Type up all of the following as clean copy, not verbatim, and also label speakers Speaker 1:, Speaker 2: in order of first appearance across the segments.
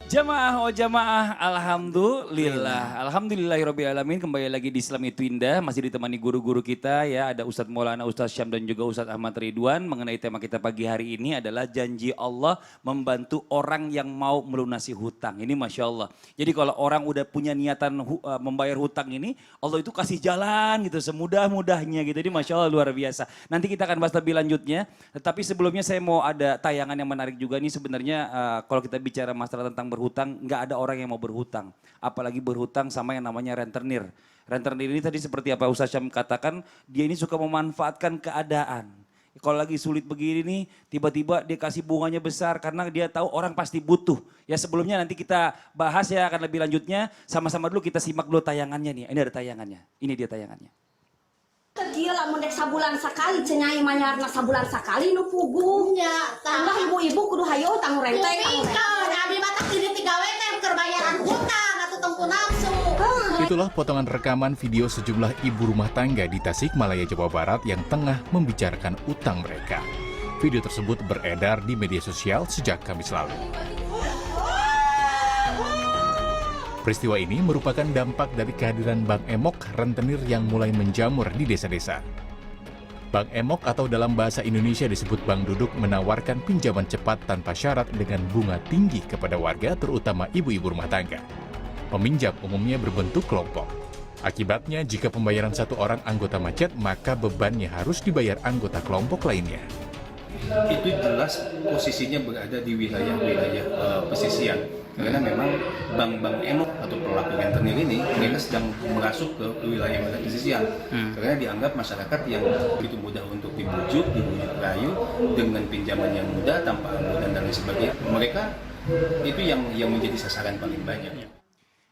Speaker 1: Jamaah oh jamaah, alhamdulillahirobbilalamin, kembali lagi di Islam itu Indah, masih ditemani guru-guru kita ya, ada Ustadz Maulana, Ustadz Syam dan juga Ustadz Ahmad Ridwan. Mengenai tema kita pagi hari ini adalah janji Allah membantu orang yang mau melunasi hutang. Ini Masya Allah. Jadi kalau orang udah punya niatan membayar hutang ini, Allah itu kasih jalan gitu, semudah-mudahnya gitu. Jadi Masya Allah luar biasa. Nanti kita akan bahas lebih lanjutnya, tetapi sebelumnya saya mau ada tayangan yang menarik juga nih sebenarnya. Kalau kita bicara masalah tentang berhutang, nggak ada orang yang mau berhutang. Apalagi berhutang sama yang namanya rentenir. Rentenir ini tadi seperti apa Ustaz Syam katakan, dia ini suka memanfaatkan keadaan. Kalau lagi sulit begini nih, tiba-tiba dia kasih bunganya besar karena dia tahu orang pasti butuh. Ya sebelumnya nanti kita bahas ya akan lebih lanjutnya. Sama-sama dulu kita simak dulu tayangannya nih. Ini ada tayangannya. Ini dia tayangannya.
Speaker 2: Dia lah mendek sabulan sekali cenyai manyarna sabulan sekali nu pugu nya tambah ibu-ibu kudu hayo tanggung renteng
Speaker 3: abi batak ini 3 wetem keur bayaran hutang atuh tengku nafsu.
Speaker 4: Itulah potongan rekaman video sejumlah ibu rumah tangga di Tasikmalaya, Jawa Barat yang tengah membicarakan utang mereka. Video tersebut beredar di media sosial sejak Kamis lalu. Peristiwa ini merupakan dampak dari kehadiran Bank Emok rentenir yang mulai menjamur di desa-desa. Bank Emok atau dalam bahasa Indonesia disebut bank duduk menawarkan pinjaman cepat tanpa syarat dengan bunga tinggi kepada warga terutama ibu-ibu rumah tangga. Peminjam umumnya berbentuk kelompok. Akibatnya jika pembayaran satu orang anggota macet maka bebannya harus dibayar anggota kelompok lainnya.
Speaker 5: Itu jelas posisinya berada di wilayah-wilayah pesisian. Karena memang bank-bank emok atau pelaku rentenir ini mereka sedang merasuk ke wilayah-wilayah pesisian. Karena dianggap masyarakat yang begitu mudah untuk dibujuk rayu dengan pinjaman yang mudah tanpa anggunan dan lain sebagainya. Mereka itu yang menjadi sasaran paling banyak.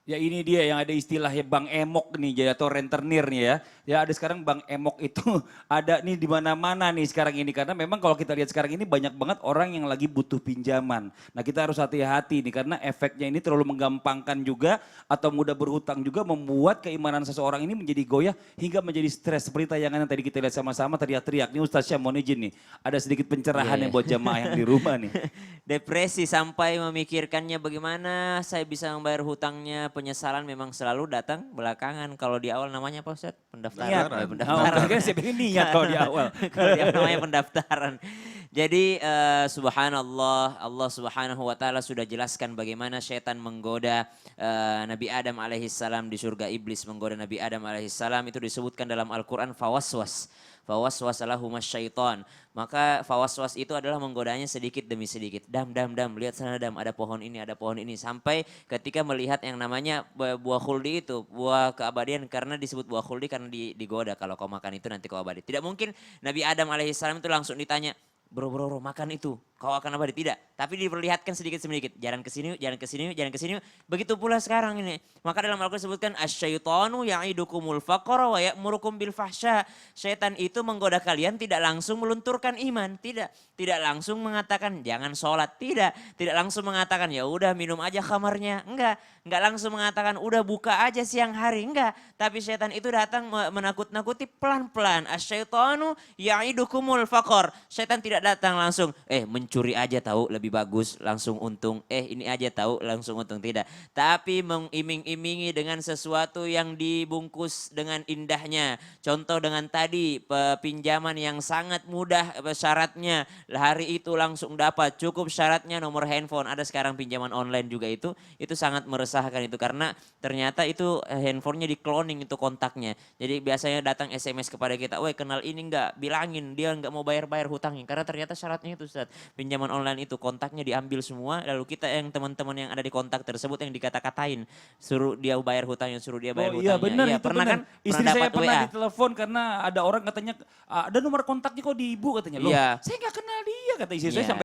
Speaker 1: Ya ini dia yang ada istilahnya Bank Emok nih jadi atau rentenir nih ya. Ya ada sekarang Bank Emok itu ada nih di mana-mana nih sekarang ini. Karena memang kalau kita lihat sekarang ini banyak banget orang yang lagi butuh pinjaman. Nah kita harus hati-hati nih karena efeknya ini terlalu menggampangkan juga atau mudah berhutang juga membuat keimanan seseorang ini menjadi goyah hingga menjadi stres. Seperti tayangan yang tadi kita lihat sama-sama teriak-teriak. Nih Ustaz Syam mohon izin nih. Ada sedikit pencerahan yang buat jamaah yang di rumah nih.
Speaker 6: Depresi sampai memikirkannya bagaimana saya bisa membayar hutangnya. Penyesalan memang selalu datang belakangan. Kalau di awal namanya apa Ustaz? Pendaftaran.
Speaker 1: Niat.
Speaker 6: Pendaftaran.
Speaker 1: Saya bilang niat kalau di awal.
Speaker 6: Kalau di awal namanya pendaftaran. Jadi subhanallah, Allah subhanahu wa ta'ala sudah jelaskan bagaimana syaitan menggoda Nabi Adam alaihissalam di surga, iblis menggoda Nabi Adam alaihissalam. Itu disebutkan dalam Al-Quran fawaswas. Fawaswas lahumas syaitan. Maka fawaswas itu adalah menggodanya sedikit demi sedikit. Dam, lihat sana dam, ada pohon ini, ada pohon ini. Sampai ketika melihat yang namanya buah khuldi itu, buah keabadian. Karena disebut buah khuldi karena digoda. Kalau kau makan itu nanti kau abadi. Tidak mungkin Nabi Adam alaihissalam itu langsung ditanya, bro makan itu, kau akan abadi. Tidak, tapi diperlihatkan sedikit-sedikit. Jalan ke sini, jalan ke sini, jalan ke sini. Begitu pula sekarang ini. Maka dalam Al-Quran disebutkan asyaitanu ya'idukumul faqra wa ya'murukum bil fahsya. Syaitan itu menggoda kalian tidak langsung melunturkan iman, tidak langsung mengatakan jangan sholat, tidak langsung mengatakan ya udah minum aja kamarnya, enggak langsung mengatakan udah buka aja siang hari, enggak. Tapi syaitan itu datang menakut-nakuti pelan-pelan. Asyaitanu ya'idukumul faqr. Syaitan tidak datang langsung, mencuri aja tahu lebih bagus langsung untung, ini aja tahu langsung untung, tidak. Tapi mengiming-imingi dengan sesuatu yang dibungkus dengan indahnya. Contoh dengan tadi pinjaman yang sangat mudah syaratnya, hari itu langsung dapat, cukup syaratnya nomor handphone. Ada sekarang pinjaman online juga itu sangat meresahkan itu karena ternyata itu handphonenya di cloning itu kontaknya. Jadi biasanya datang SMS kepada kita, woi kenal ini enggak, bilangin dia enggak mau bayar hutangnya karena ternyata syaratnya itu Ustaz. Pinjaman online itu kontaknya diambil semua, lalu kita yang teman-teman yang ada di kontak tersebut yang dikata-katain, suruh dia bayar hutangnya, suruh dia bayar hutangnya.
Speaker 1: Iya benar
Speaker 6: ya,
Speaker 1: itu
Speaker 6: pernah
Speaker 1: benar.
Speaker 6: kan?
Speaker 1: Istri
Speaker 6: Pernah
Speaker 1: saya
Speaker 6: dapat
Speaker 1: pernah
Speaker 6: WA.
Speaker 1: ditelepon karena ada orang katanya ada nomor kontaknya kok di ibu katanya. Loh
Speaker 6: Iya.
Speaker 1: saya nggak kenal dia kata istri saya
Speaker 6: Iya.
Speaker 1: sampai